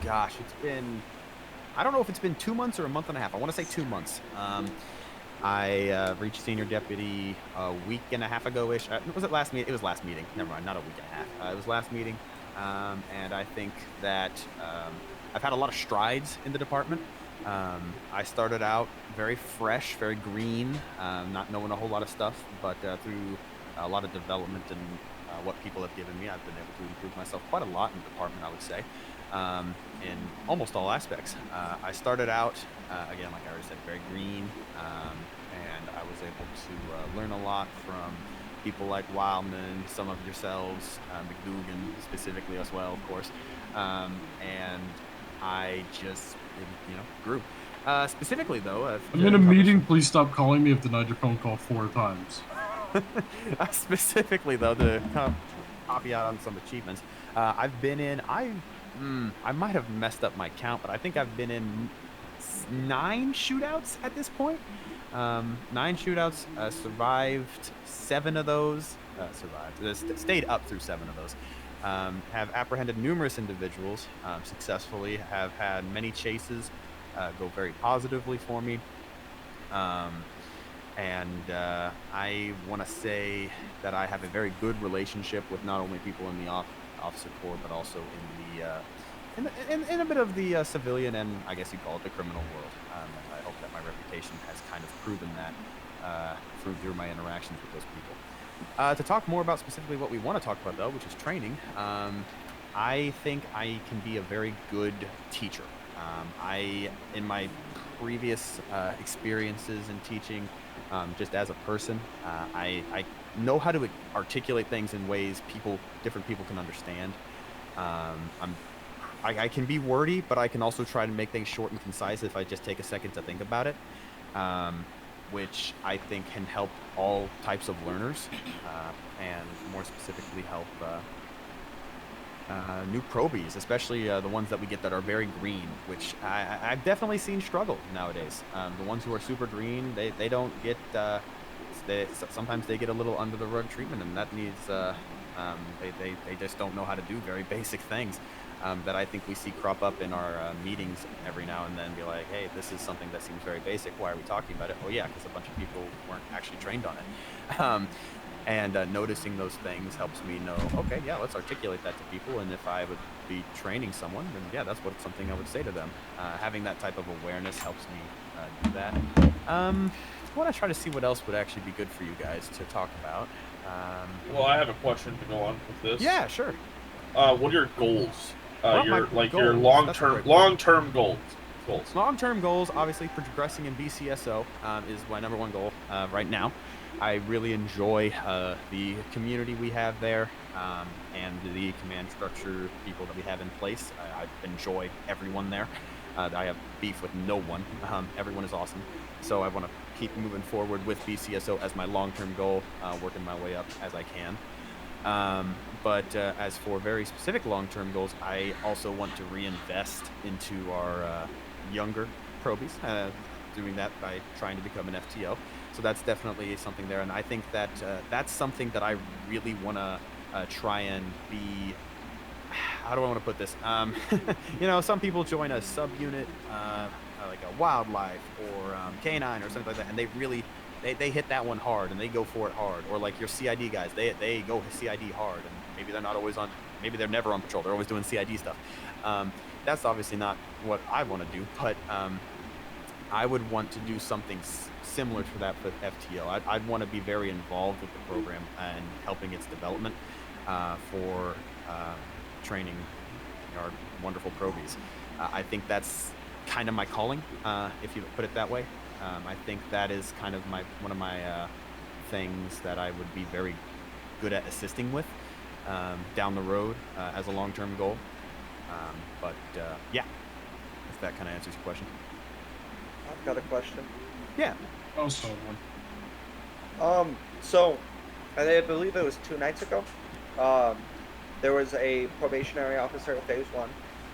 gosh, it's been, I don't know if it's been 2 months or a month and a half. I want to say 2 months. I reached senior deputy a week and a half ago-ish. Was it last meeting? It was last meeting. Never mind, not a week and a half. It was last meeting. And I think that I've had a lot of strides in the department. I started out very fresh, very green, not knowing a whole lot of stuff, but through a lot of development and what people have given me, I've been able to improve myself quite a lot in the department, I would say, in almost all aspects. I started out, again, like I already said, very green, and I was able to learn a lot from people like Wildman, some of yourselves, McDougan specifically as well, of course, and I just, grew. Specifically, though, I'm in a meeting. Please stop calling me. I've denied your phone call 4 times. Specifically, though, to copy out on some achievements, I've been in. I might have messed up my count, but I think I've been in 9 shootouts at this point. 9 shootouts. Survived 7 of those. Stayed up through 7 of those. Have apprehended numerous individuals successfully. Have had many chases go very positively for me. And I want to say that I have a very good relationship with not only people in the officer corps, but also in a bit of the civilian and I guess you call it the criminal world. And I hope that my reputation has kind of proven that through my interactions with those people. To talk more about specifically what we want to talk about, though, which is training, I think I can be a very good teacher. In my previous experiences in teaching, just as a person, I know how to articulate things in ways different people can understand. I can be wordy, but I can also try to make things short and concise if I just take a second to think about it, which I think can help all types of learners, and more specifically help new probies, especially the ones that we get that are very green, which I've definitely seen struggle nowadays. The ones who are super green, they don't get, sometimes they get a little under the rug treatment, and that needs, they just don't know how to do very basic things that I think we see crop up in our meetings every now and then. Be like, hey, this is something that seems very basic. Why are we talking about it? Oh yeah, because a bunch of people weren't actually trained on it. And noticing those things helps me know, okay, yeah, let's articulate that to people. And if I would be training someone, then yeah, that's something I would say to them. Having that type of awareness helps me do that. I want to try to see what else would actually be good for you guys to talk about. Well, I have a question to go on with this. Yeah, sure. What are your goals? Your long-term goals. Long-term goals, obviously, progressing in BCSO is my number 1 goal right now. I really enjoy the community we have there, and the command structure people that we have in place. I enjoy everyone there. I have beef with no one. Everyone is awesome. So I want to keep moving forward with BCSO as my long-term goal, working my way up as I can. But as for very specific long-term goals, I also want to reinvest into our younger probies, doing that by trying to become an FTO. So that's definitely something there. And I think that that's something that I really want to try and be. How do I want to put this? Some people join a subunit, like a wildlife or canine or something like that, and they really they hit that one hard and they go for it hard. Or like your CID guys, they go CID hard, and maybe they're not always on. Maybe they're never on patrol. They're always doing CID stuff. That's obviously not what I want to do, but I would want to do something similar to that with FTO. I'd want to be very involved with the program and helping its development for training our wonderful probies. I think that's kind of my calling, if you put it that way. I think that is kind of one of my things that I would be very good at assisting with down the road as a long-term goal. Yeah, if that kind of answers your question. I've got a question. Yeah. Oh, so one. So I believe it was 2 nights ago. There was a probationary officer at Phase 1,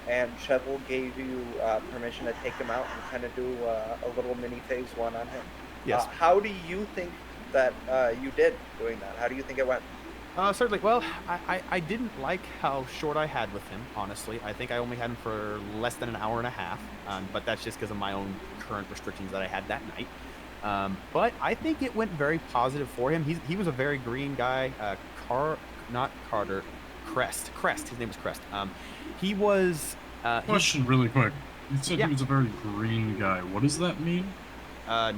and Cheval gave you permission to take him out and kind of do a little mini Phase 1 on him. Yes. How do you think that you did doing that? How do you think it went? Certainly. Well, I didn't like how short I had with him, honestly. I think I only had him for less than an hour and a half, but that's just because of my own current restrictions that I had that night. But I think it went very positive for him. He was a very green guy. Not Carter, Crest. His name was Crest. He was. Question really quick. You said Yeah. he was a very green guy. What does that mean?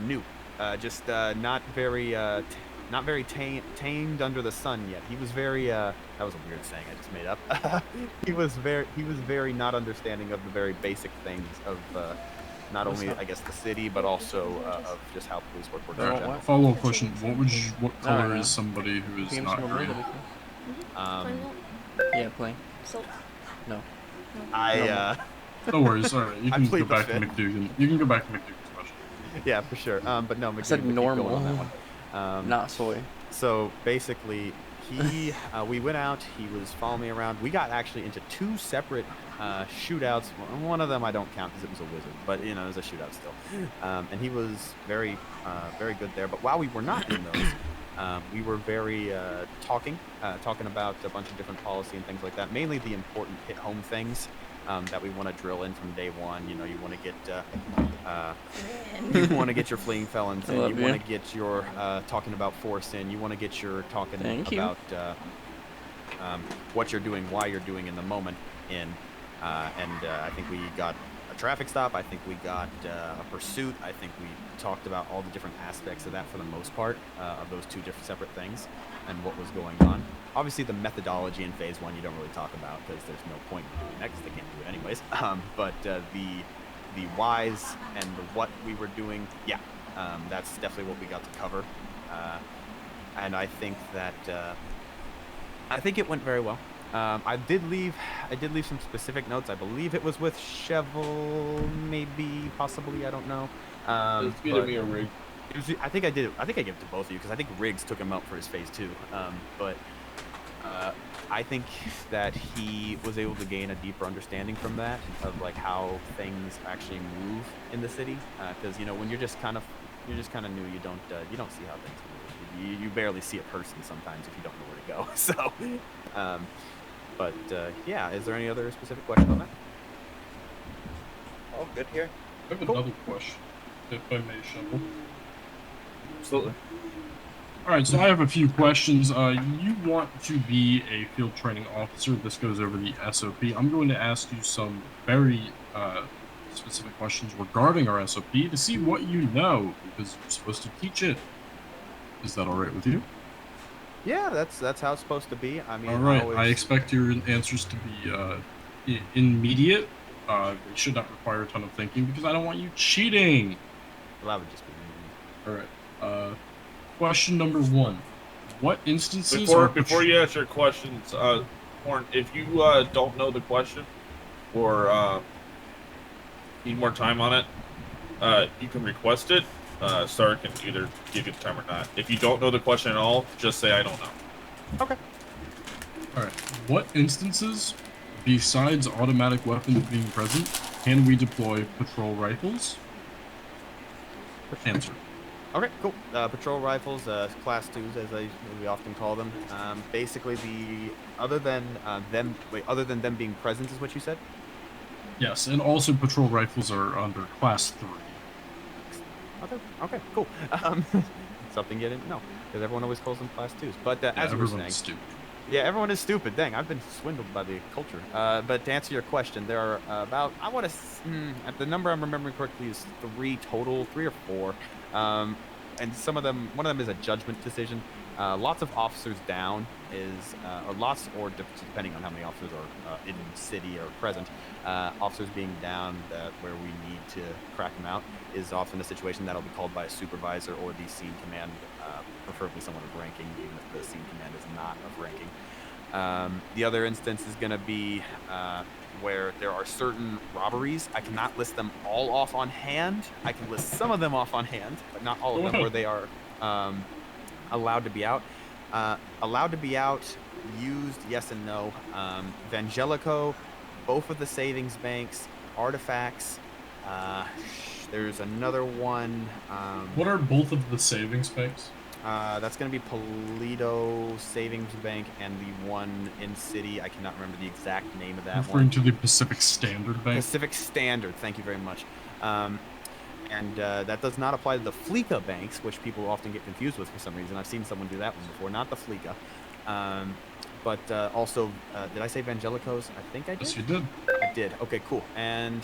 New. Just not very tamed under the sun yet. He was very that was a weird saying I just made up. He was very not understanding of the very basic things of not only I guess the city but also of just how police work works in general. Follow-up question: what color is somebody who is not green? Yeah, plain. So, No. No worries. All right, you I can go plead the back to fifth. McDougan. You can go back to McDougan's question. Yeah, for sure. But no, I said McDougal, keep normal. going on that one. Not soy. So basically, we went out. He was following me around. We got actually into two separate shootouts. One of them I don't count because it was a wizard, but you know, it was a shootout still. And he was very good there. But while we were not in those, we were very talking about a bunch of different policy and things like that. Mainly the important hit home things. That we want to drill in from day one. You know, you want to get your fleeing felons in. You want to get your talking about force in. You want to get your talking about what you're doing, why you're doing in the moment in. I think we got a traffic stop. I think we got a pursuit. I think we talked about all the different aspects of that for the most part of those two different separate things and what was going on. Obviously, the methodology in phase one you don't really talk about because there's no point in doing that because they can't do it anyways. But the whys and the what we were doing, yeah, that's definitely what we got to cover. And I think that it went very well. I did leave some specific notes. I believe it was with Chevel, maybe, possibly, I don't know. It's either me or Rig. I think I did. I think I gave it to both of you because I think Riggs took him out for his phase 2. But I think that he was able to gain a deeper understanding from that of like how things actually move in the city. Because you know when you're just kind of new, you don't see how things move. You barely see a person sometimes if you don't know where to go. So, but yeah, is there any other specific question on that? Oh, good here. I have another question, if I may, Shovel. Absolutely. All right, so I have a few questions. You want to be a field training officer. This goes over the SOP. I'm going to ask you some very specific questions regarding our SOP to see what you know, because you're supposed to teach it. Is that all right with you? Yeah, that's how it's supposed to be. I mean, all right. I expect your answers to be immediate. They should not require a ton of thinking because I don't want you cheating. Well, that would just be me. All right. Question number 1. What instances before you ask your questions, Horn, if you don't know the question or need more time on it, you can request it. Star can either give you the time or not. If you don't know the question at all, just say I don't know. Okay. All right. What instances, besides automatic weapons being present, can we deploy patrol rifles? Answer. Okay, cool. Patrol rifles, class 2s, as we often call them. Basically, other than them being present, is what you said? Yes, and also patrol rifles are under class 3. Okay, cool. Something you didn't know, because everyone always calls them class 2s. But as you were saying, stupid. Yeah, everyone is stupid. Dang, I've been swindled by the culture. But to answer your question, there are about, I want to, the number I'm remembering correctly is 3 total, 3 or 4. And one of them is a judgment decision. Lots of officers down is, or depending on how many officers are in the city or present, officers being down where we need to crack them out is often a situation that'll be called by a supervisor or the scene command, preferably someone of ranking, even if the scene command is not of ranking. The other instance is going to be where there are certain robberies. I cannot list them all off on hand. I can list some of them off on hand, but not all of them, where they are allowed to be out. Allowed to be out, used, yes and no. Vangelico, both of the savings banks, artifacts. There's another one. What are both of the savings banks? That's going to be Polito Savings Bank and the one in city. I cannot remember the exact name of that Referring one. to the Pacific Standard Bank? Pacific Standard. Thank you very much. And that does not apply to the Fleeca banks, which people often get confused with for some reason. I've seen someone do that one before, not the Fleeca. But also, did I say Vangelicos? I think I did. Yes, you did. I did. Okay, cool. And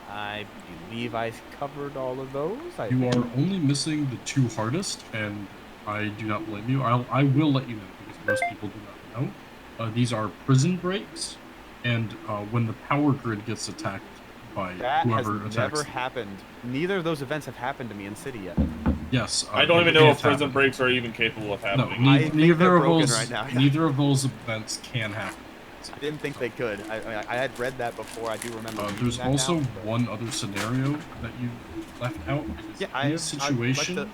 I believe I covered all of those. You are only missing the 2 hardest, and I do not blame you. I will let you know, because most people do not know. These are prison breaks, and when the power grid gets attacked by whoever attacks. That has never happened. Neither of those events have happened to me in city yet. Yes. I don't even know if prison breaks are even capable of happening. No, neither of those. Right now. Neither of those events can happen. I didn't think they could. I had read that before. I do remember. There's also one other scenario that you left out. Yeah, in a situation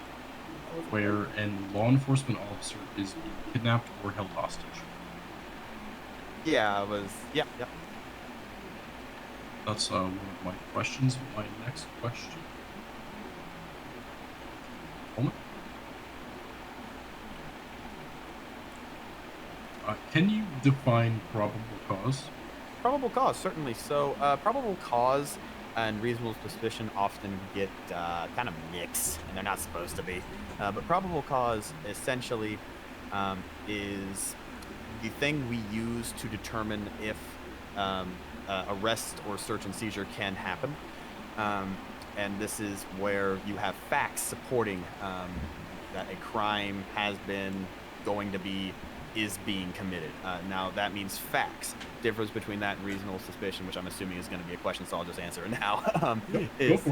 where a law enforcement officer is being kidnapped or held hostage. Yeah, I was. Yeah. That's one of my questions. My next question. Moment. Can you define probable cause? Probable cause, certainly. So, probable cause and reasonable suspicion often get kind of mixed, and they're not supposed to be. But probable cause essentially is the thing we use to determine if arrest or search and seizure can happen. And this is where you have facts supporting that a crime has been, going to be, is being committed. Now that means facts. Difference between that and reasonable suspicion, which I'm assuming is going to be a question, so I'll just answer it now. Is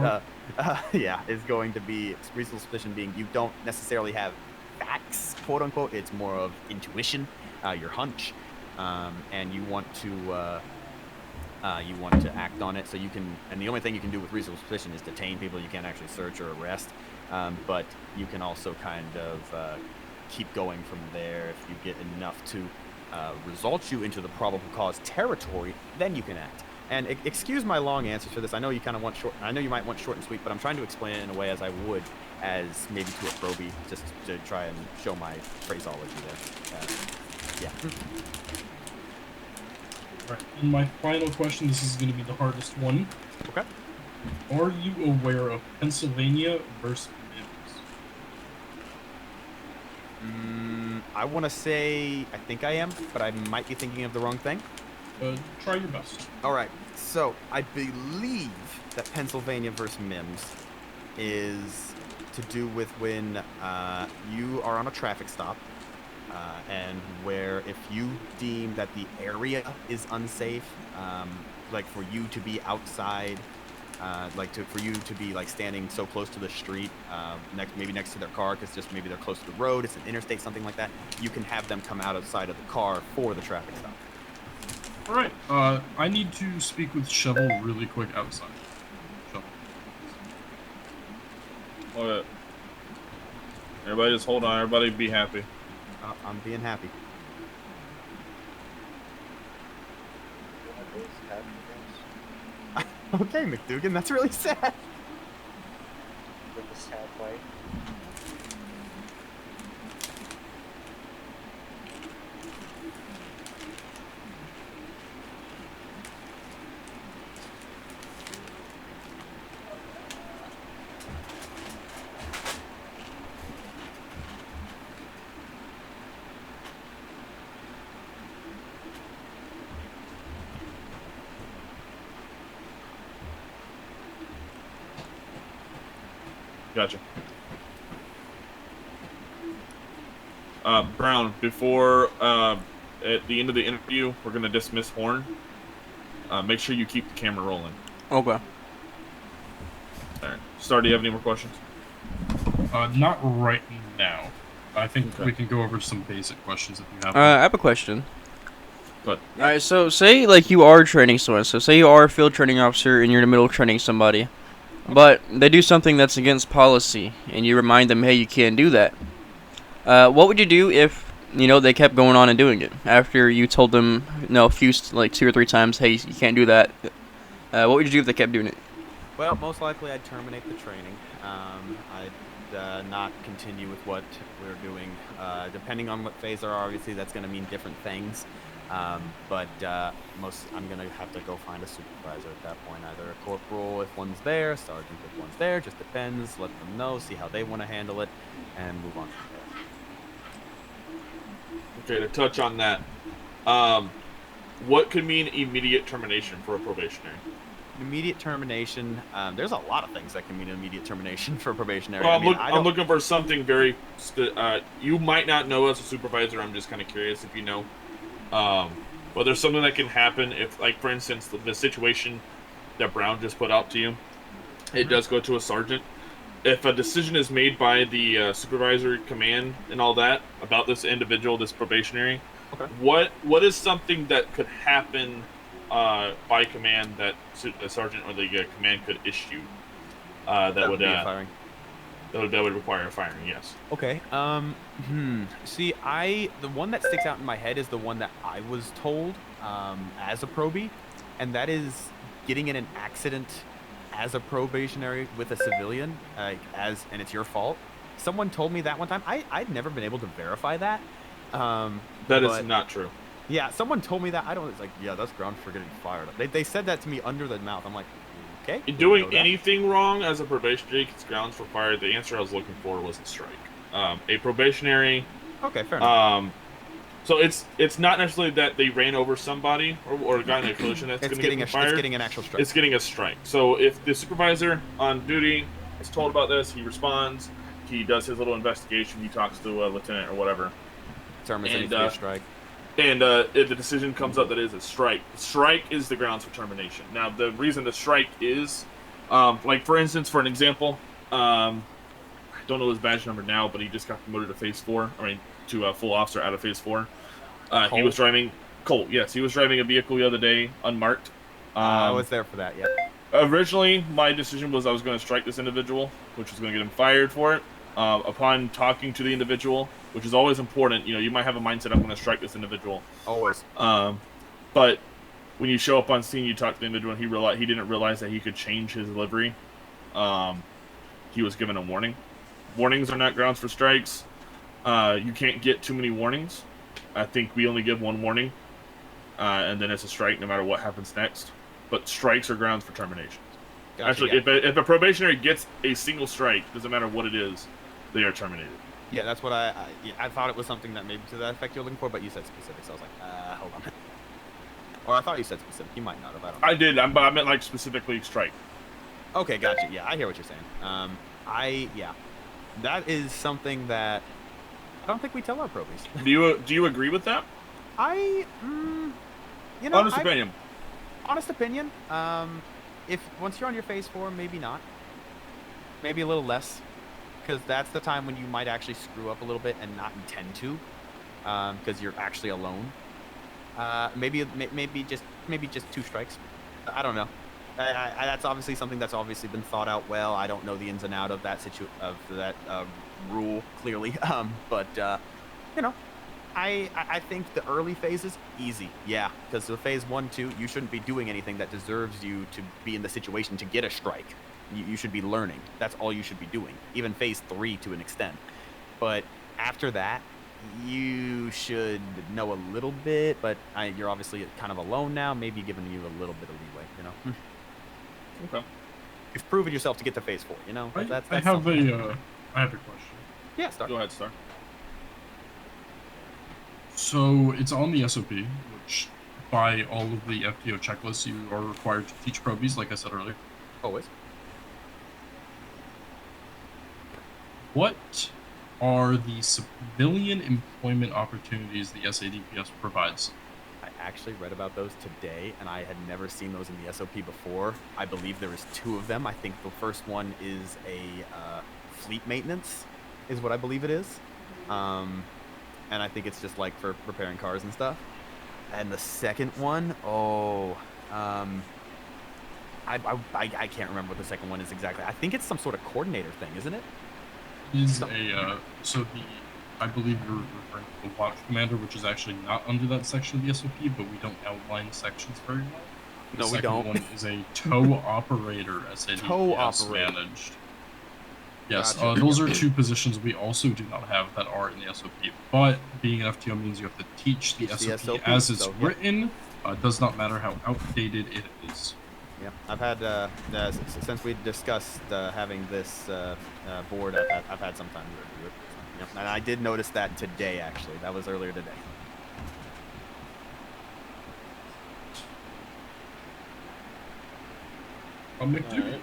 going to be reasonable suspicion being you don't necessarily have facts, quote unquote. It's more of intuition, your hunch, and you want to act on it. So you can, and the only thing you can do with reasonable suspicion is detain people. You can't actually search or arrest, but you can also kind of keep going from there. If you get enough to result you into the probable cause territory, then you can act. And excuse my long answers for this. I know you kind of want short. I know you might want short and sweet, but I'm trying to explain it in a way as I would as maybe to a probie, just to try and show my phraseology there. Yeah. All right. And my final question. This is going to be the hardest one. Okay. Are you aware of Pennsylvania versus Mims? I want to say I think I am, but I might be thinking of the wrong thing. Try your best. All right. So I believe that Pennsylvania versus Mims is to do with when you are on a traffic stop, and where if you deem that the area is unsafe, like for you to be outside, for you to be like standing so close to the street, maybe next to their car, because just maybe they're close to the road, it's an interstate, something like that, you can have them come outside of the car for the traffic stop. All right. I need to speak with Shovel really quick outside. Shovel. Okay. Everybody just hold on. Everybody be happy. I'm being happy. Okay, McDougan, that's really sad. With the sad way. Gotcha. Brown, before at the end of the interview, we're gonna dismiss Horn. Make sure you keep the camera rolling. Okay. All right. Star, do you have any more questions? Not right now. I think we can go over some basic questions if you have. I have a question. Good. All right. So say like you are training someone. So say you are a field training officer and you're in the middle of training somebody. But they do something that's against policy, and you remind them, hey, you can't do that. What would you do if, they kept going on and doing it? After you told them, a few, like 2 or 3 times, hey, you can't do that. What would you do if they kept doing it? Well, most likely I'd terminate the training. I'd not continue with what we're doing. Depending on what phase they're, obviously that's going to mean different things. But I'm going to have to go find a supervisor at that point, either a corporal if one's there, sergeant if one's there, just depends. Let them know, see how they want to handle it, and move on from there. Okay, to touch on that, what could mean immediate termination for a probationary? Immediate termination. There's a lot of things that can mean immediate termination for a probationary. Well, I'm looking for something very. You might not know as a supervisor. I'm just kind of curious if you know. Well, there's something that can happen if, like, for instance, the situation that Brown just put out to you, it does go to a sergeant. If a decision is made by the supervisor command and all that about this individual, this probationary, okay. What is something that could happen by command that the sergeant or the command could issue that would firing. That would require a firing? Yes. Okay. See, the one that sticks out in my head is the one that I was told as a probie, and that is getting in an accident as a probationary with a civilian, and it's your fault. Someone told me that one time. I'd never been able to verify that. That is not true. Yeah, someone told me that. It's like, yeah, that's ground for getting fired. They said that to me under the mouth. I'm like, okay. Doing anything wrong as a probationary gets grounds for fire. The answer I was looking for was a strike. A probationary. Okay, fair enough. So it's not necessarily that they ran over somebody or got in a collision that's going to get fired. It's getting an actual strike. It's getting a strike. So if the supervisor on duty is told about this, he responds. He does his little investigation. He talks to a lieutenant or whatever. Determines that it's a strike. And if the decision comes up that it is a strike, strike is the grounds for termination. Now, the reason the strike is, like, for instance, for an example, I don't know his badge number now, but he just got promoted to Phase 4. To a full officer out of Phase 4. He was driving... Colt, yes. He was driving a vehicle the other day, unmarked. I was there for that, yeah. Originally, my decision was I was going to strike this individual, which was going to get him fired for it. Upon talking to the individual, which is always important, you might have a mindset, I'm going to strike this individual. Always. But when you show up on scene, you talk to the individual, and he didn't realize that he could change his livery. He was given a warning. Warnings are not grounds for strikes. You can't get too many warnings. I think we only give one warning, and then it's a strike no matter what happens next. But strikes are grounds for termination. Gotcha, actually, if a probationary gets a single strike, doesn't matter what it is, they are terminated. Yeah, that's what I thought it was something that maybe to that effect you're looking for, but you said specific, so I was like, hold on. Or I thought you said specific. You might not have. I don't know. I did, but I meant like specifically strike. Okay, gotcha. Yeah, I hear what you're saying. That is something that I don't think we tell our probies. Do you agree with that? Honest opinion. Honest opinion. If once you're on your Phase 4, maybe not. Maybe a little less, because that's the time when you might actually screw up a little bit and not intend to, because you're actually alone. Maybe just 2 strikes. I don't know. That's obviously something that's obviously been thought out well. I don't know the ins and out of that rule clearly, but I think the early phases easy, yeah, because the Phase 1, 2, you shouldn't be doing anything that deserves you to be in the situation to get a strike. You should be learning. That's all you should be doing. Even Phase 3 to an extent, but after that, you should know a little bit. But you're obviously kind of alone now. Maybe giving you a little bit of leeway, Okay. You've proven yourself to get to Phase 4, That's I have a question. Yeah, Star. Go ahead, Star. So it's on the SOP, which by all of the FTO checklists you are required to teach probies, like I said earlier. Always. What are the civilian employment opportunities the SADPS provides? I actually read about those today, and I had never seen those in the SOP before. I believe there is 2 of them. I think the first one is a fleet maintenance, is what I believe it is. And I think it's just like for repairing cars and stuff. And the second one, I can't remember what the second one is exactly. I think it's some sort of coordinator thing, isn't it? Is I believe you're referring to the watch commander, which is actually not under that section of the SOP, but we don't outline sections very well. The no, we don't. One is a tow operator, SADPS tow operator. managed. Yes, Gotcha. those are two positions we also do not have that are in the SOP. But being an FTO means you have to teach the Teach SOP, the SOP, as it's so, yep. written. Does not matter how outdated it is. Yeah, I've had since we discussed having this board. I've had some time to review it. So, yep. And I did notice that today. Actually, that was earlier today. McDugan, Alright. do you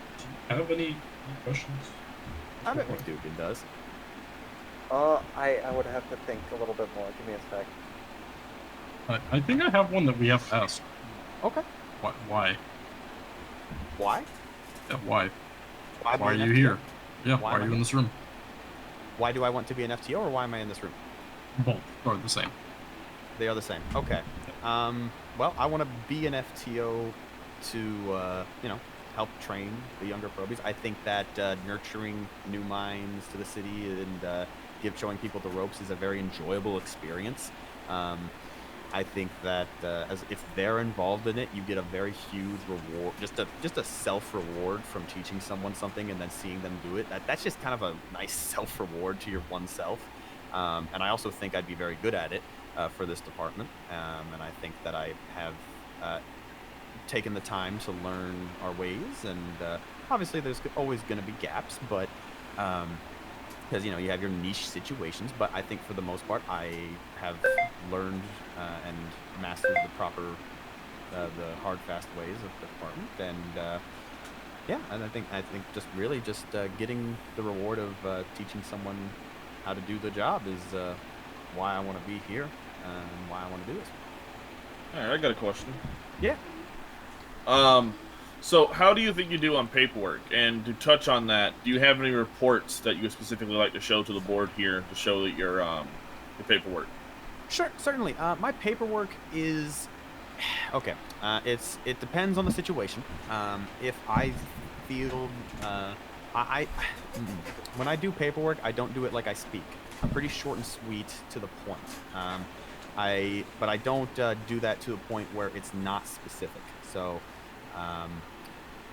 have any questions? I bet McDougan does. I would have to think a little bit more. Give me a sec. I think I have one that we have to ask. Okay. Why? Why? Yeah, why? Why Why are be an you FTO? here? Yeah, Why why am are I you in here? this room? Why do I want to be an FTO, or why am I in this room? Both are the same. They are the same. Okay. Well, I want to be an FTO to, help train the younger probies. I think that nurturing new minds to the city and showing people the ropes is a very enjoyable experience. I think that as if they're involved in it, you get a very huge reward, just a self reward from teaching someone something and then seeing them do it. That's just kind of a nice self reward to your oneself. And I also think I'd be very good at it for this department. And I think that I have taken the time to learn our ways. And obviously, there's always going to be gaps, but because you have your niche situations. But I think for the most part, I have learned and mastered the proper, the hard, fast ways of the department. And yeah, and I think just really just getting the reward of teaching someone how to do the job is why I want to be here and why I want to do this. All right, I got a question. Yeah. So how do you think you do on paperwork? And to touch on that, do you have any reports that you would specifically like to show to the board here to show that your paperwork? Sure, certainly. My paperwork is okay. It depends on the situation. If I feel when I do paperwork, I don't do it like I speak. I'm pretty short and sweet to the point. But I don't do that to a point where it's not specific. So,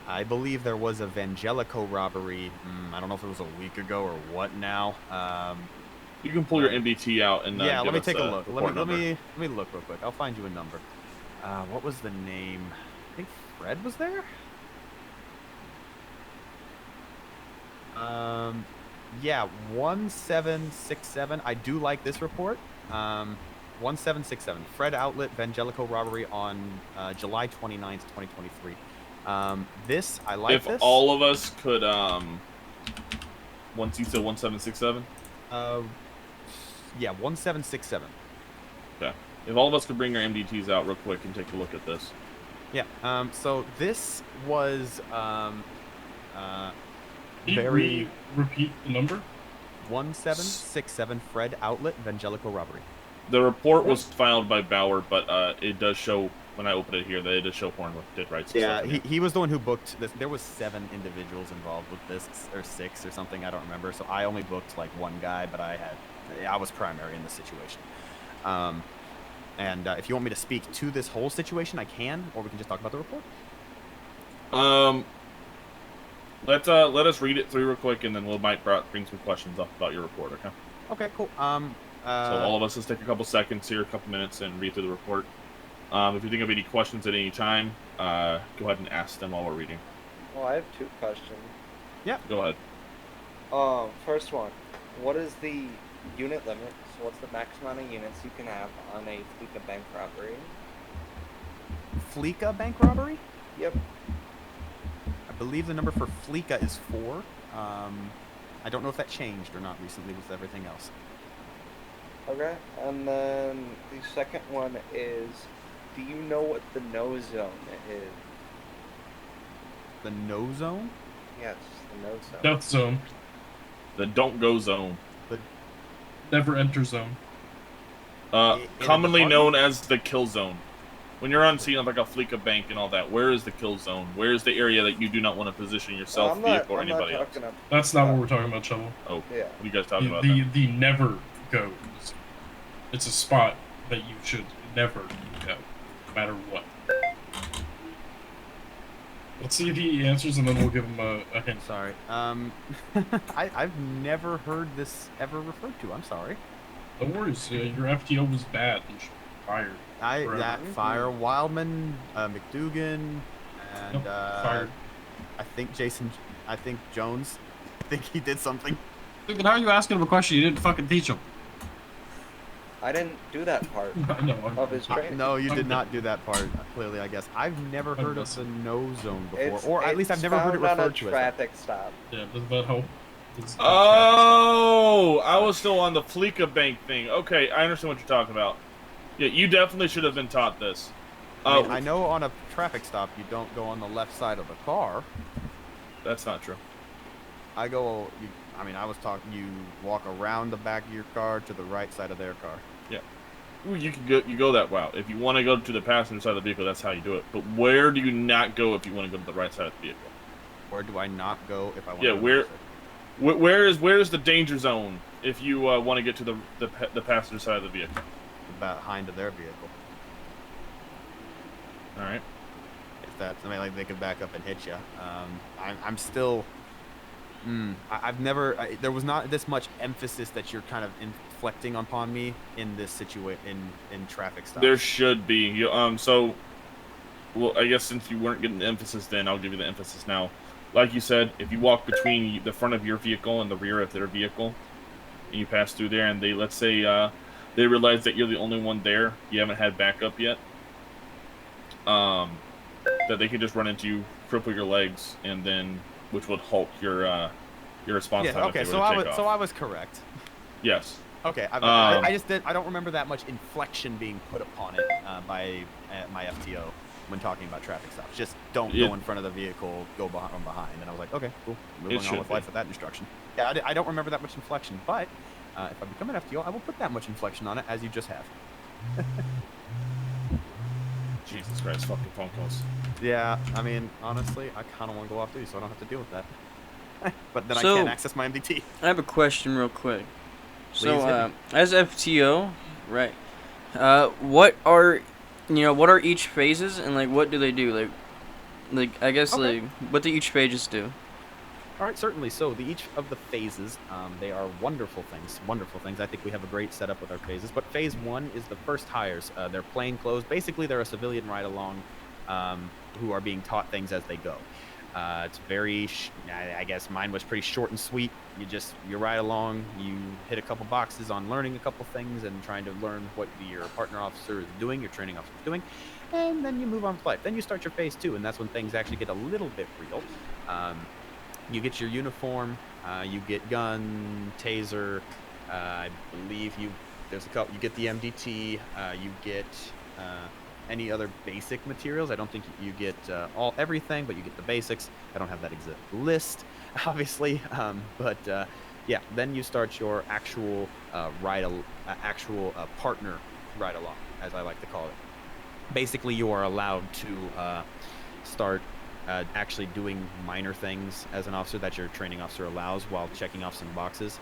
I believe there was a Vangelico robbery. I don't know if it was a week ago or what now. You can pull your MDT out and yeah, give let me us take a look. report Let number. me look real quick. I'll find you a number. What was the name? I think Fred was there. Yeah, 1767. I do like this report. 1767. Fred Outlet Vangelico robbery on July 29th, 2023. This I like. If this. all of us could, once you said 1767. Yeah, 1767. Okay. If all of us could bring our MDTs out real quick and take a look at this. Yeah. So this was Can very you repeat the number? 1767 Fred Outlet Vangelico robbery. The report was filed by Bauer, but it does show when I open it here that it does show Horn did write some Yeah, stuff in he was the one who booked this. There was 7 individuals involved with this, or 6 or something. I don't remember. So I only booked like one guy, but I was primary in this situation. And if you want me to speak to this whole situation, I can, or we can just talk about the report. Let us read it through real quick, and then we might bring some questions up about your report. Okay. Okay, cool. So all of us, let's take a couple seconds here, a couple minutes, and read through the report. If you think of any questions at any time, go ahead and ask them while we're reading. Well, I have 2 questions. Yeah. Go ahead. First one, what is the unit limit? So what's the max amount of units you can have on a Fleeka bank robbery? Fleeka bank robbery? Yep. I believe the number for Fleeka is 4. I don't know if that changed or not recently with everything else. Okay. And then the second one is, do you know what the no zone is? The no zone? Yes, the no zone. Death zone. The don't go zone. Never enter zone. In a Commonly department? known as the kill zone. When you're on scene of like a Fleeka bank and all that, where is the kill zone? Where is the area that you do not want to position yourself, vehicle, or anybody else? That's not what we're talking about, Shovel. Oh, Yeah. what are you guys talking about? The never goes. It's a spot that you should never go, no matter what. Let's see if he answers, and then we'll give him a hint. Sorry. I've never heard this ever referred to. I'm sorry. No worries. Your FTO was bad. You should be fired. forever. That fire Wildman, McDougan, and Nope, fired. I think Jason. I think Jones. I think he did something. Dude, then how are you asking him a question you didn't fucking teach him? I didn't do that part No, of his training. No, you did not do that part. Clearly, I guess I've never heard of the no zone before, or at least I've never heard it found on a referred to as traffic stop. Yeah, does that help? Oh, I was still on the Fleeka Bank thing. Okay, I understand what you're talking about. Yeah, you definitely should have been taught this. I mean, I know on a traffic stop you don't go on the left side of the car. That's not true. I mean, I was talking. You walk around the back of your car to the right side of their car. Yeah. Ooh, you go that route. If you want to go to the passenger side of the vehicle, that's how you do it. But where do you not go if you want to go to the right side of the vehicle? Where do I not go if I want? Yeah, to go where is the danger zone if you want to get to the passenger side of the vehicle? Behind of their vehicle. All right. If that's, I mean, like they could back up and hit you. I'm still. I've never. There was not this much emphasis that you're kind of inflecting upon me in this situation in traffic stops. There should be. So, well, I guess since you weren't getting the emphasis then, I'll give you the emphasis now. Like you said, if you walk between the front of your vehicle and the rear of their vehicle, and you pass through there, and they, let's say, they realize that you're the only one there, you haven't had backup yet, that they can just run into you, cripple your legs, and then, which would halt your response time. Okay, if they so were to take off. I was correct. Yes. Okay, I just did. I don't remember that much inflection being put upon it by my FTO when talking about traffic stops. Just don't go in front of the vehicle, go from behind. And I was like, okay, cool, moving on with life with that instruction. Yeah, I don't remember that much inflection, but if I become an FTO, I will put that much inflection on it as you just have. Jesus Christ, fucking phone calls. Yeah, I mean, honestly, I kind of want to go off duty so I don't have to deal with that. But then So- I can't access my MDT. I have a question real quick. Please hit So, me. as FTO, right? What are each phases, and like what do they do? Like I guess Okay. like what do each phases do? All right, certainly. So each of the phases, they are wonderful things. Wonderful things. I think we have a great setup with our phases. But phase one is the first hires. They're plain clothes. Basically, they're a civilian ride-along who are being taught things as they go. It's very, I guess mine was pretty short and sweet. You ride along, you hit a couple boxes on learning a couple things and trying to learn what your partner officer is doing, your training officer is doing, and then you move on with life. Then you start your phase two, and that's when things actually get a little bit real. You get your uniform, you get gun, taser, I believe there's a couple, you get the MDT, you get any other basic materials. I don't think you get everything, but you get the basics. I don't have that exact list, obviously, but yeah, then you start your actual partner ride along, as I like to call it. Basically, you are allowed to start actually doing minor things as an officer that your training officer allows while checking off some boxes.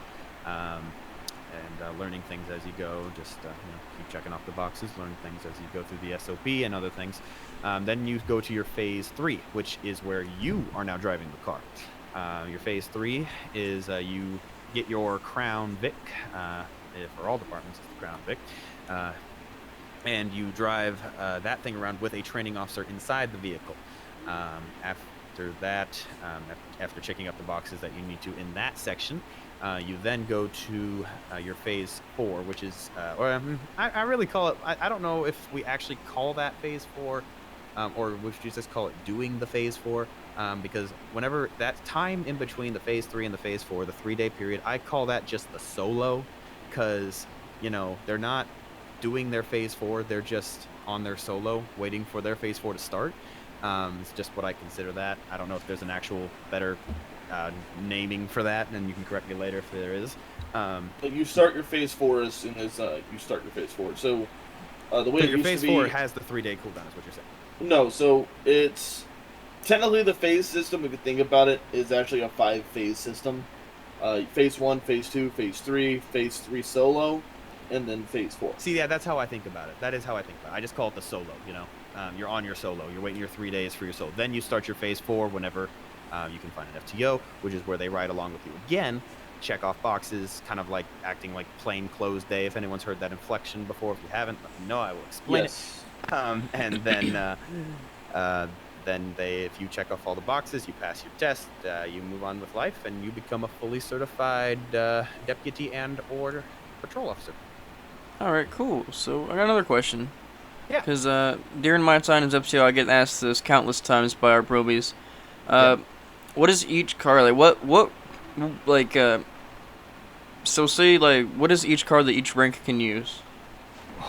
And learning things as you go, just keep checking off the boxes, learn things as you go through the SOP and other things. Then you go to your phase 3, which is where you are now driving the car. Your phase 3 is you get your Crown Vic, for all departments it's the Crown Vic, and you drive that thing around with a training officer inside the vehicle. After that, after checking up the boxes that you need to in that section, you then go to your phase 4, which is, I really call it, I don't know if we actually call that phase 4, or we should just call it doing the phase 4, because whenever that time in between the phase 3 and the phase 4, the 3-day period, I call that just the solo, because, they're not doing their phase 4, they're just on their solo, waiting for their phase 4 to start. It's just what I consider that. I don't know if there's an actual better naming for that, and you can correct me later if there is. You start your phase 4 as soon as you start your phase 4. So the way So it your used phase to be, 4 has the 3-day cooldown, is what you're saying. No, so it's technically the phase system, if you think about it, is actually a 5-phase system. Phase 1, phase 2, phase 3, phase 3 solo, and then phase 4. See, yeah, that's how I think about it. That is how I think about it. I just call it the solo, You're on your solo. You're waiting your 3 days for your solo. Then you start your phase 4 whenever you can find an FTO, which is where they ride along with you again, check off boxes, kind of like acting like plain clothes day. If anyone's heard that inflection before, if you haven't, let me know. I will explain it. And then if you check off all the boxes, you pass your test, you move on with life, and you become a fully certified deputy and/or patrol officer. All right, cool. So I got another question. Yeah. Because during my time as FTO, I get asked this countless times by our probies. What is each car like? What like? So say like, what is each car that each rank can use?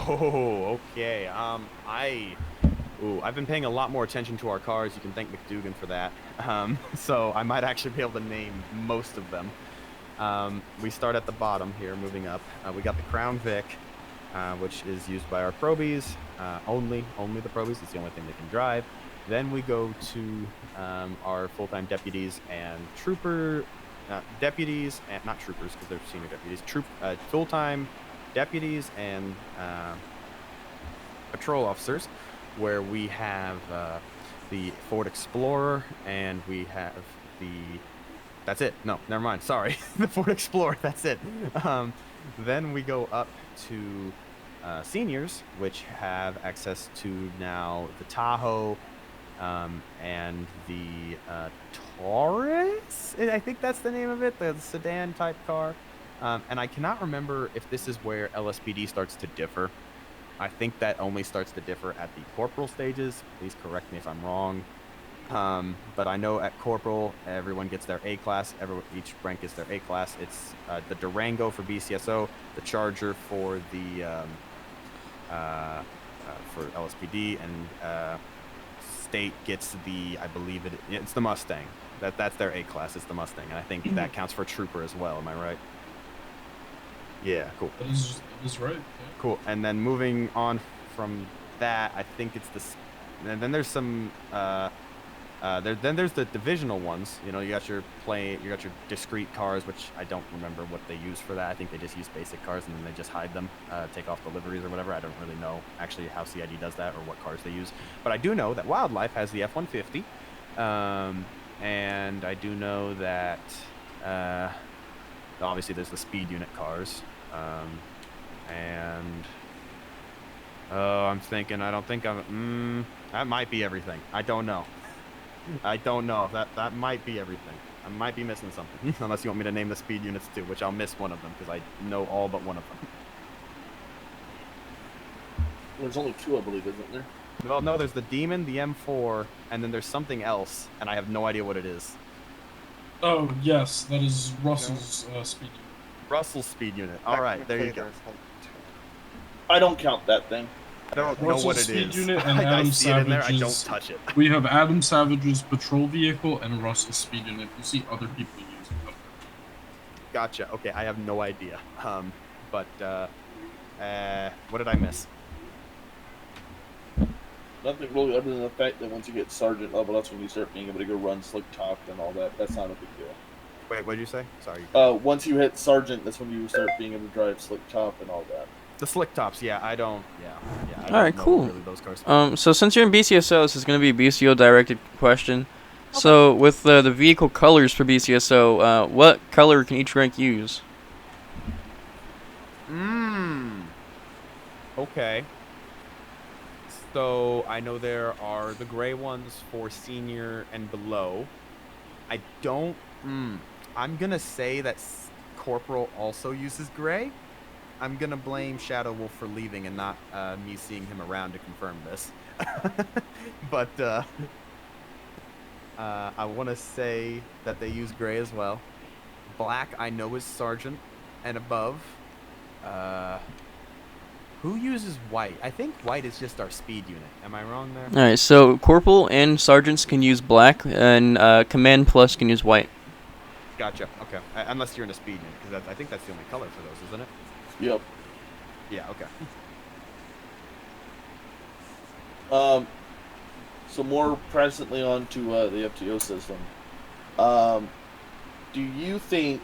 Oh, okay. I've been paying a lot more attention to our cars. You can thank McDougan for that. So I might actually be able to name most of them. We start at the bottom here, moving up. We got the Crown Vic, which is used by our probies. Only the probies. It's the only thing they can drive. Then we go to our full-time deputies and deputies, and not troopers because they're senior deputies. Full-time deputies and patrol officers, where we have the Ford Explorer, and we have that's it. No, never mind. Sorry. The Ford Explorer. That's it. Then we go up to seniors, which have access to now the Tahoe and the Taurus. I think that's the name of it, the sedan type car. And I cannot remember if this is where LSPD starts to differ. I think that only starts to differ at the corporal stages. Please correct me if I'm wrong. But I know at corporal, everyone gets their A class. Each rank gets their A class. It's the Durango for BCSO, the Charger for the for LSPD, and State gets I believe it's the Mustang. That's their A class. It's the Mustang, and I think that counts for Trooper as well. Am I right? Yeah, cool. That is right. Yeah. Cool. And then moving on from that, I think it's this. And then there's some. Then there's the divisional ones. You know, you got your discrete cars, which I don't remember what they use for that. I think they just use basic cars and then they just hide them, take off the liveries or whatever. I don't really know actually how CID does that or what cars they use. But I do know that Wildlife has the F-150, and I do know that obviously there's the speed unit cars, and I'm thinking. I don't think that might be everything. I don't know. That might be everything. I might be missing something. Unless you want me to name the speed units too, which I'll miss one of them because I know all but one of them. There's only 2, I believe, isn't there? Well, no, there's the Demon, the M4, and then there's something else, and I have no idea what it is. Oh yes, that is Russell's speed unit. Russell's speed unit. All right, there you go. I don't count that thing. I don't know what it is. Unit and I Adam see it in there. I don't Savage's- touch it. We have Adam Savage's patrol vehicle and Russell's speed unit. You see other people use it. Gotcha. Okay, I have no idea. But what did I miss? Nothing really other than the fact that once you get sergeant level, that's when you start being able to go run slick top and all that. That's not a big deal. Wait, what did you say? Sorry. Once you hit sergeant, that's when you start being able to drive slick top and all that. The slick tops, yeah. I don't. Yeah. I don't Alright, know cool. Really those cars. So since you're in BCSO, this is going to be a BCO directed question. Okay. So with the vehicle colors for BCSO, what color can each rank use? Okay. So I know there are the gray ones for senior and below. I don't. I'm gonna say that corporal also uses gray. I'm gonna blame Shadow Wolf for leaving and not me seeing him around to confirm this. But I want to say that they use gray as well. Black I know is sergeant and above. Who uses white? I think white is just our speed unit. Am I wrong there? Alright, so corporal and sergeants can use black, and command plus can use white. Gotcha. Okay. Unless you're in a speed unit, because I think that's the only color for those, isn't it? Yep. Yeah. Okay. So more presently on to the FTO system. Do you think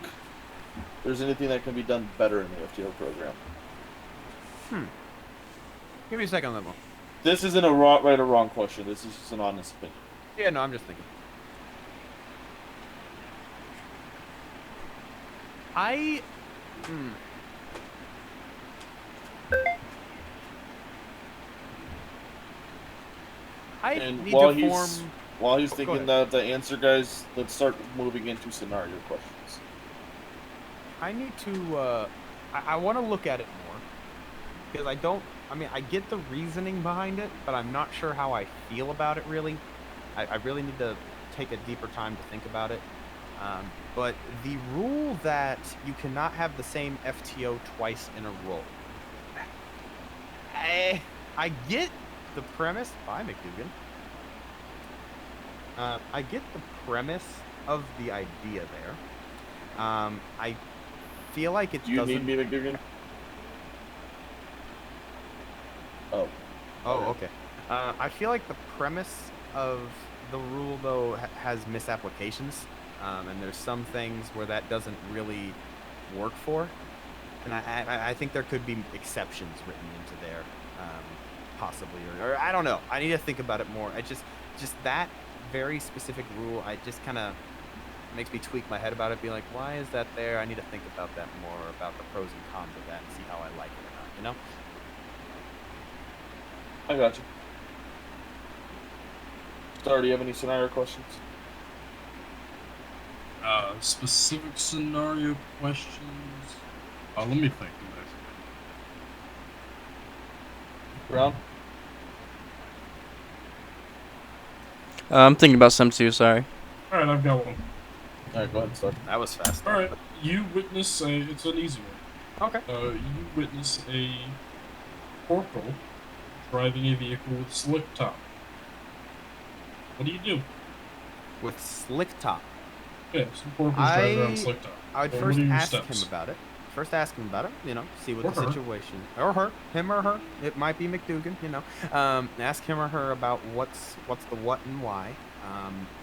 there's anything that can be done better in the FTO program? Give me a second on that one. This isn't a right or wrong question. This is just an honest opinion. Yeah, no, I'm just thinking. I And need while to form. he's Go thinking ahead. the answer, guys, let's start moving into scenario questions. I need to. I want to look at it more because I don't. I mean, I get the reasoning behind it, but I'm not sure how I feel about it. Really, I really need to take a deeper time to think about it. But the rule that you cannot have the same FTO twice in a row. I get the premise. Bye, McDougan. I get the premise of the idea there. I feel like it Do you doesn't. need me, McDougan? Oh. Oh, okay. I feel like the premise of the rule, though, has misapplications, and there's some things where that doesn't really work for, and I think there could be exceptions written into there, possibly, or I don't know. I need to think about it more. I just that very specific rule, I just kind of makes me tweak my head about it, be like, why is that there? I need to think about that more, about the pros and cons of that, and see how I like it or not, you know? I got you. Star, do you have any scenario questions? Specific scenario questions. Let me think. Brown? I'm thinking about some too. Sorry. All right, I've got one. All right, go ahead, Star. That was fast. All right, you witness it's an easy one. Okay. You witness a corporal driving a vehicle with slick top. What do you do? With slick top. Yeah, some corporals driving around with slick top. I would What first are your ask steps? him about it. First ask him about it, you know, see what Or the her. situation, or her, him or her. It might be McDougan, you know. Ask him or her about what's the what and why,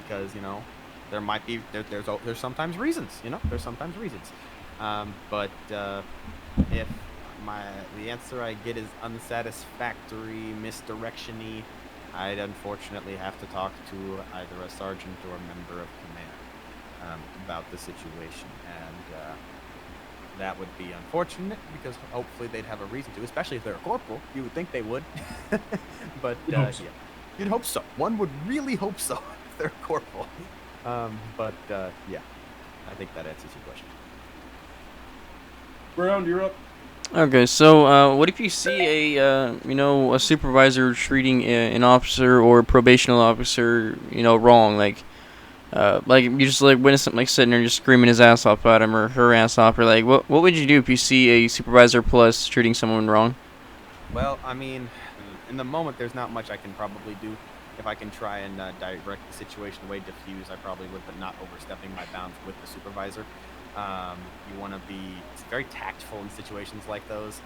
because you know, there might be there's sometimes reasons, you know, there's sometimes reasons. But if the answer I get is unsatisfactory, misdirection-y, I'd unfortunately have to talk to either a sergeant or a member of command about the situation, and that would be unfortunate because hopefully they'd have a reason to, especially if they're a corporal. You would think they would, but You'd hope so. yeah, you'd hope so. One would really hope so if they're a corporal. But yeah, I think that answers your question. Brown, you're up. Okay, so what if you see a supervisor treating an officer or probational officer, wrong, like you just like witness him like sitting there just screaming his ass off at him or her ass off, or like what would you do if you see a supervisor plus treating someone wrong? Well, I mean, in the moment, there's not much I can probably do. If I can try and direct the situation away, diffuse, I probably would, but not overstepping my bounds with the supervisor. You want to be very tactful in situations like those.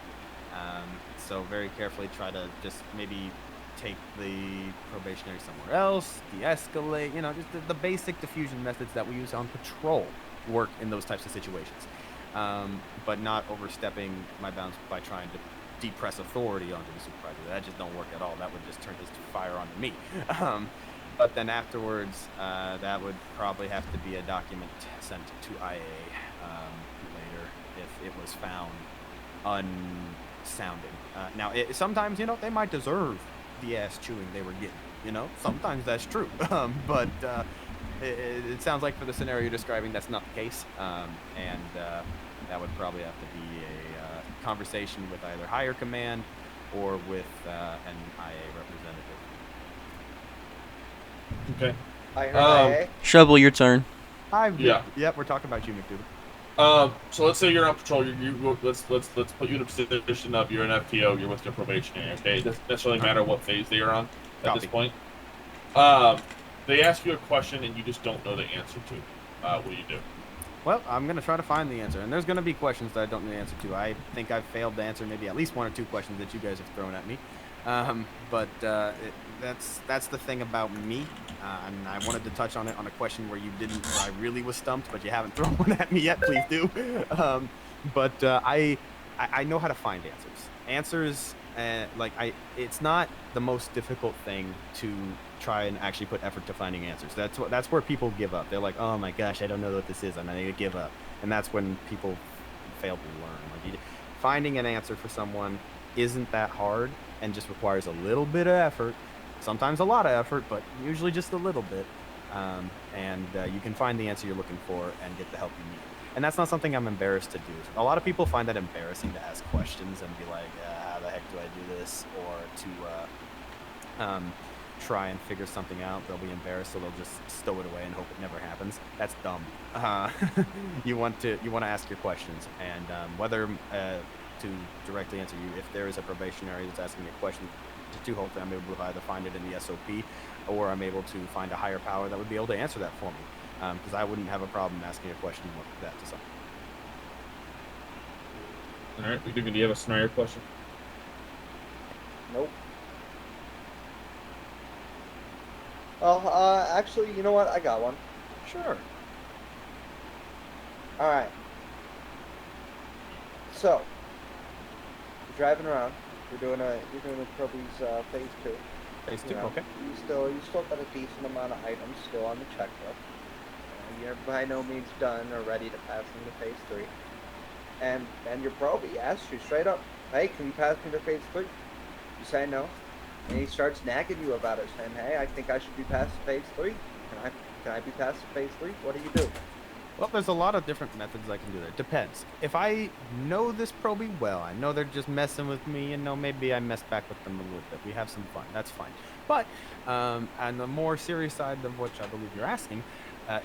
So very carefully try to just maybe take the probationary somewhere else, de-escalate, just the basic diffusion methods that we use on patrol work in those types of situations. But not overstepping my bounds by trying to depress authority onto the supervisor. That just don't work at all. That would just turn his fire onto me. But then afterwards, that would probably have to be a document sent to IA later if it was found unsounding. Now, sometimes, they might deserve the ass chewing they were getting. Sometimes that's true. But it sounds like for the scenario you're describing, that's not the case. And that would probably have to be a conversation with either higher command or with an IA representative. Okay. I heard IA. Shovel, your turn. Yeah. Yep, we're talking about you, McDougal. So let's say you're on patrol. Let's put you in a position of you're an FTO. You're with your probationary. Okay. It doesn't necessarily matter what phase they are on at this point. They ask you a question and you just don't know the answer to. What do you do? Well, I'm going to try to find the answer, and there's going to be questions that I don't know the answer to. I think I've failed to answer maybe at least one or two questions that you guys have thrown at me. But that's the thing about me, and I wanted to touch on it on a question where I really was stumped, but you haven't thrown one at me yet. Please do. But I know how to find answers. Answers and like it's not the most difficult thing to try and actually put effort to finding answers. That's where people give up. They're like, oh my gosh, I don't know what this is, and they give up, and that's when people fail to learn. Like finding an answer for someone isn't that hard, and just requires a little bit of effort, sometimes a lot of effort, but usually just a little bit. And you can find the answer you're looking for and get the help you need. And that's not something I'm embarrassed to do. A lot of people find that embarrassing to ask questions and be like, how the heck do I do this? Or to try and figure something out. They'll be embarrassed, so they'll just stow it away and hope it never happens. That's dumb. You want to ask your questions, and whether to directly answer you, if there is a probationary that's asking me a question, to hopefully I'm able to either find it in the SOP, or I'm able to find a higher power that would be able to answer that for me. Because I wouldn't have a problem asking a question like that to someone. All right, do you have a scenario question? Nope. Well, actually, you know what? I got one. Sure. All right. So, you're driving around. You're doing a Proby's phase 2. Phase 2, You know, okay. You still got a decent amount of items still on the checklist. You're by no means done or ready to pass into phase 3. And your Proby asks you straight up, hey, can you pass me to phase 3? You say no. And he starts nagging you about it, saying, hey, I think I should be passed to phase 3. Can I be passed to phase 3? What do you do? Well, there's a lot of different methods I can do that. Depends. If I know this Proby well, I know they're just messing with me, and maybe I mess back with them a little bit. We have some fun. That's fine. But on the more serious side of which I believe you're asking,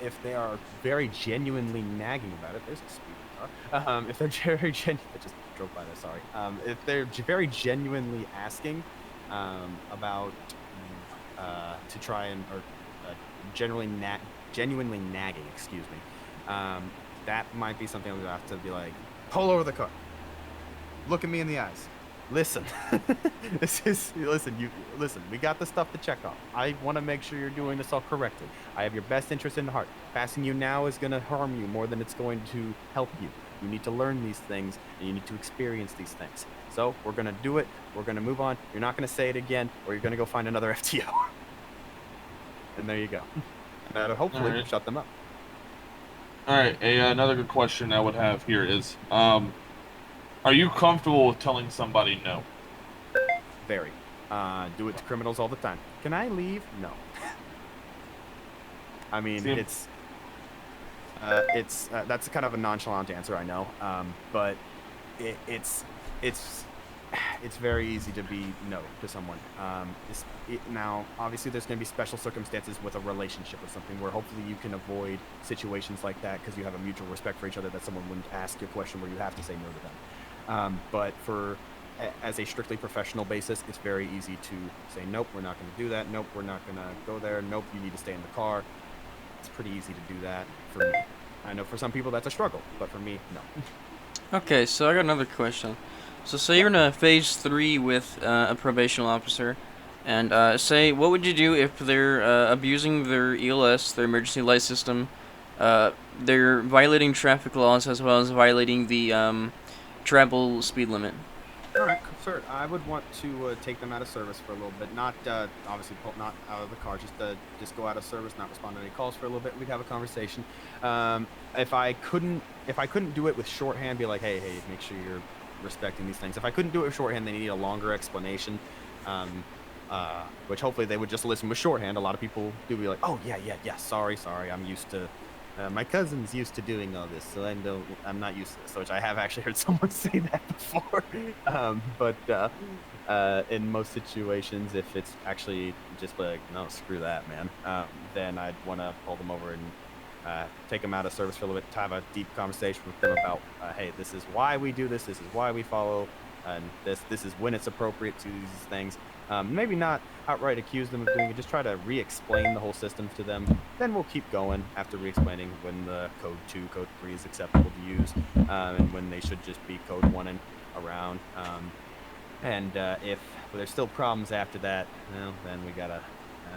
if they are very genuinely nagging about it, there's a speed car. If they're very genuine, I just drove by there, sorry. If they're very genuinely asking about to try and, or genuinely nagging, excuse me, that might be something I'm gonna have to be like, pull over the car, look at me in the eyes, listen. Listen, we got the stuff to check off. I want to make sure you're doing this all correctly. I have your best interest in heart. Passing you now is going to harm you more than it's going to help you. You need to learn these things, and you need to experience these things. So we're going to do it. We're going to move on. You're not going to say it again, or you're going to go find another FTO. And there you go. That'll hopefully shut them up. All right, another good question I would have here is, are you comfortable with telling somebody no? Very. Do it to criminals all the time. Can I leave? No. I mean, that's kind of a nonchalant answer, I know. But it's very easy to be no to someone. Now, obviously, there's going to be special circumstances with a relationship or something where hopefully you can avoid situations like that because you have a mutual respect for each other, that someone wouldn't ask you a question where you have to say no to them. But as a strictly professional basis, it's very easy to say, nope, we're not going to do that. Nope, we're not going to go there. Nope, you need to stay in the car. It's pretty easy to do that for me. I know for some people that's a struggle, but for me, no. Okay, so I got another question. So say you're in a phase 3 with a probation officer, and say, what would you do if they're abusing their ELS, their emergency light system, they're violating traffic laws as well as violating the travel speed limit? All right, sir. I would want to take them out of service for a little bit. Not obviously not out of the car. Just go out of service, not respond to any calls for a little bit. We'd have a conversation. If I couldn't do it with shorthand, be like, hey, make sure you're respecting these things. If I couldn't do it with shorthand, they need a longer explanation. Which hopefully they would just listen with shorthand. A lot of people do be like, oh yeah, sorry, I'm used to. My cousin's used to doing all this, so I'm not used to this. Which I have actually heard someone say that before. But in most situations, if it's actually just like, no, screw that, man, then I'd want to pull them over and take them out of service for a little bit, to have a deep conversation with them about, hey, this is why we do this is why we follow, and this is when it's appropriate to use these things. Maybe not outright accuse them of doing it, just try to re-explain the whole system to them. Then we'll keep going after re-explaining when the code 2, code 3 is acceptable to use, and when they should just be code 1 and around. And if there's still problems after that, well, then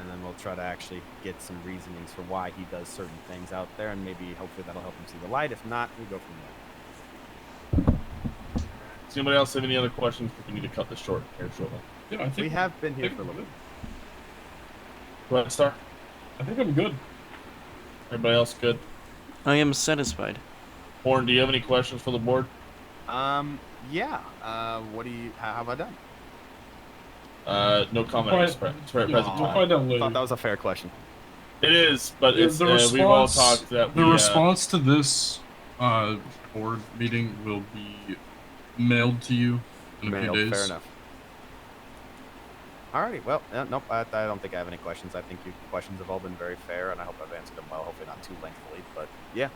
then we'll try to actually get some reasonings for why he does certain things out there, and maybe hopefully that'll help him see the light. If not, we go from there. Does anybody else have any other questions? We need to cut this short here shortly. Yeah, I think We have been here for a little bit. Go ahead, Star. I think I'm good. Everybody else good? I am satisfied. Horn, do you have any questions for the board? Yeah. What do you? How have I done? No comment. We'll Present We'll time. find out I later. thought that was a fair question. It is, but Yeah, it's, we've all talked that the we, response to this board meeting will be mailed to you in a few days. Fair enough. Alrighty, well, nope, I don't think I have any questions. I think your questions have all been very fair, and I hope I've answered them well, hopefully not too lengthily, but yeah.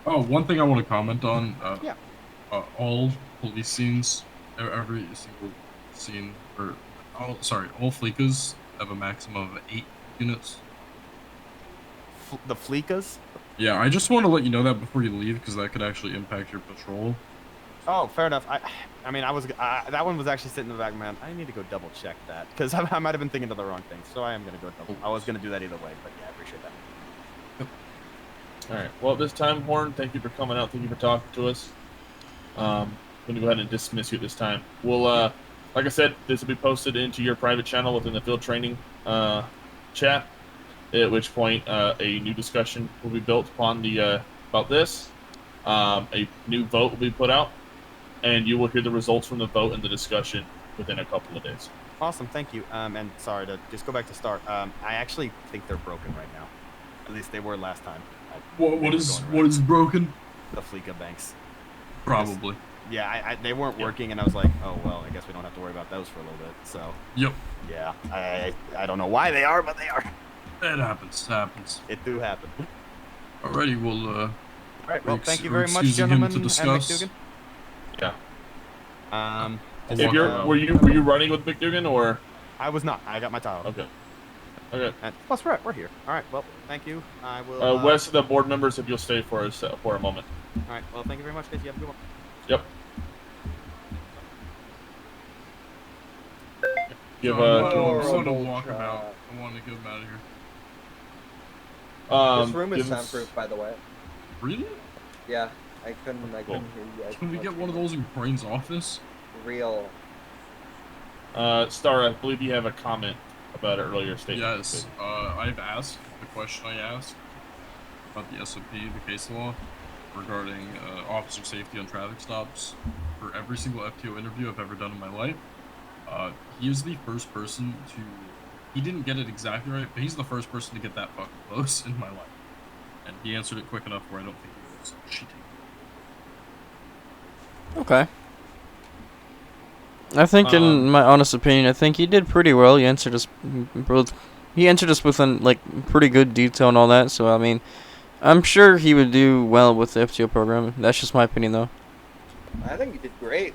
Oh, one thing I want to comment on. Yeah. All police scenes, every single scene, or, all fleekas have a maximum of 8 units. The Fleekas? Yeah, I just want to let you know that before you leave, because that could actually impact your patrol. Oh, fair enough. I mean, that one was actually sitting in the back of my mind. I need to go double check that, because I might have been thinking of the wrong thing, so I am going to go double. I was going to do that either way, but yeah, I appreciate that. All right. Well, this time, Horn, thank you for coming out. Thank you for talking to us. I'm going to go ahead and dismiss you this time. We'll, like I said, this will be posted into your private channel within the field training chat. At which point, a new discussion will be built upon the about this. A new vote will be put out, and you will hear the results from the vote and the discussion within a couple of days. Awesome, thank you. And sorry to just go back to start. I actually think they're broken right now. At least they were last time. What is broken? The Fleeka banks. Probably. Yeah, they weren't working, and I was like, oh well, I guess we don't have to worry about those for a little bit. So. Yep. Yeah, I don't know why they are, but they are. It happens. It do happen. Alrighty, we'll All right. Well, thank you very much, excusing him gentlemen. to discuss. And Yeah. McDougan. If you're, were you running with McDougan or? I was not. I got my title. Okay. Okay. And plus, we're here. All right. Well, thank you. I will. West of the board members, if you'll stay for us for a moment. All right. Well, thank you very much, guys. You have a good one. Yep. Give I want to walk him out. I want to get him out of here. This room is soundproof, by the way. Really? Yeah, I couldn't hear you guys. Can we get one of those in Crane's office? Real. Star, I believe you have a comment about an earlier statement. Yes. I've asked the question I asked about the SOP, the case law, regarding officer safety on traffic stops for every single FTO interview I've ever done in my life. He is the first person to... He didn't get it exactly right, but he's the first person to get that fucking close in my life. And he answered it quick enough where I don't think he was cheating. Okay. I think, in my honest opinion, I think he did pretty well. He answered us with like pretty good detail and all that. So I mean, I'm sure he would do well with the FTO program. That's just my opinion, though. I think you did great.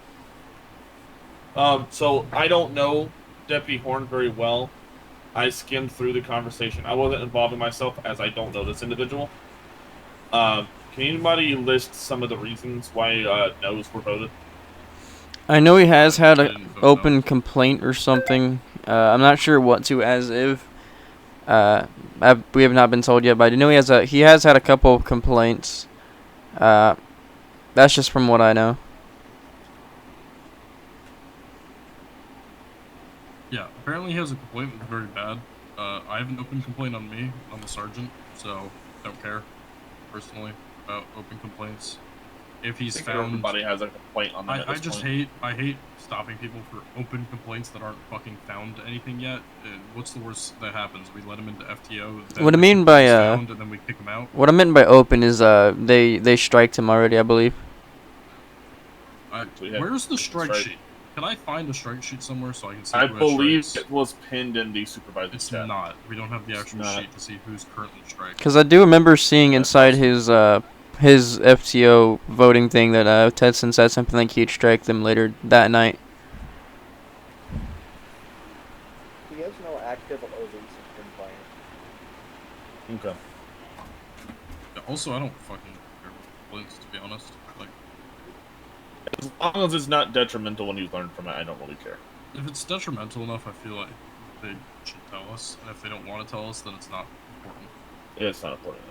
So I don't know Deputy Horn very well. I skimmed through the conversation. I wasn't involving myself as I don't know this individual. Can anybody list some of the reasons why no's were voted? I know he has had an open complaint or something. I'm not sure what to as if. We have not been told yet, but I know he has had a couple of complaints. That's just from what I know. Yeah, apparently he has a complaint that's very bad. I have an open complaint on me. I'm a sergeant, so don't care, personally, about open complaints. If he's found... Everybody has a complaint on them I hate stopping people for open complaints that aren't fucking found anything yet. What's the worst that happens? We let him into FTO, What I mean by, found, and then we kick him out? What I meant by open is, they striked him already, I believe. Where's the strike sheet? Can I find a strike sheet somewhere so I can see I who has believe strikes? it was pinned in the supervisor's chat. It's not. We don't have the actual sheet to see who's currently striking. Because I do remember seeing inside his FTO voting thing that Tedson said something like he'd strike them later that night. He has no active or recent complaint. Okay. Also, I don't fucking care about complaints, to be honest. Like, as long as it's not detrimental when you learn from it, I don't really care. if it's detrimental enough, I feel like they should tell us. And if they don't want to tell us, then it's not important. It's not important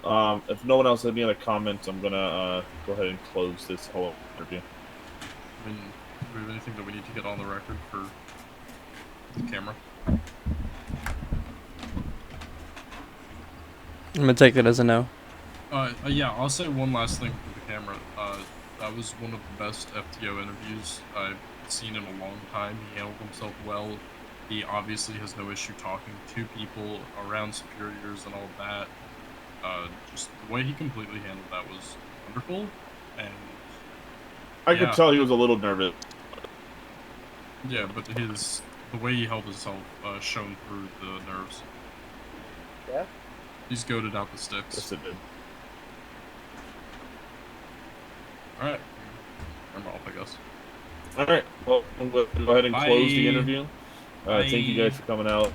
If no one else has any other comments, I'm gonna go ahead and close this whole interview. I mean, do we have anything that we need to get on the record for the camera? I'm gonna take that as a no. Yeah, I'll say one last thing for the camera. That was one of the best FTO interviews I've seen in a long time. He handled himself well. He obviously has no issue talking to people around superiors and all of that. Just the way he completely handled that was wonderful, and I yeah. could tell he was a little nervous. Yeah, but the way he held himself shone through the nerves. Yeah. He's goaded out the sticks. Yes, it did. All right, I'm off, I guess. All right. Well, I'm going to go ahead and close the Bye. interview. Thank you guys for coming out.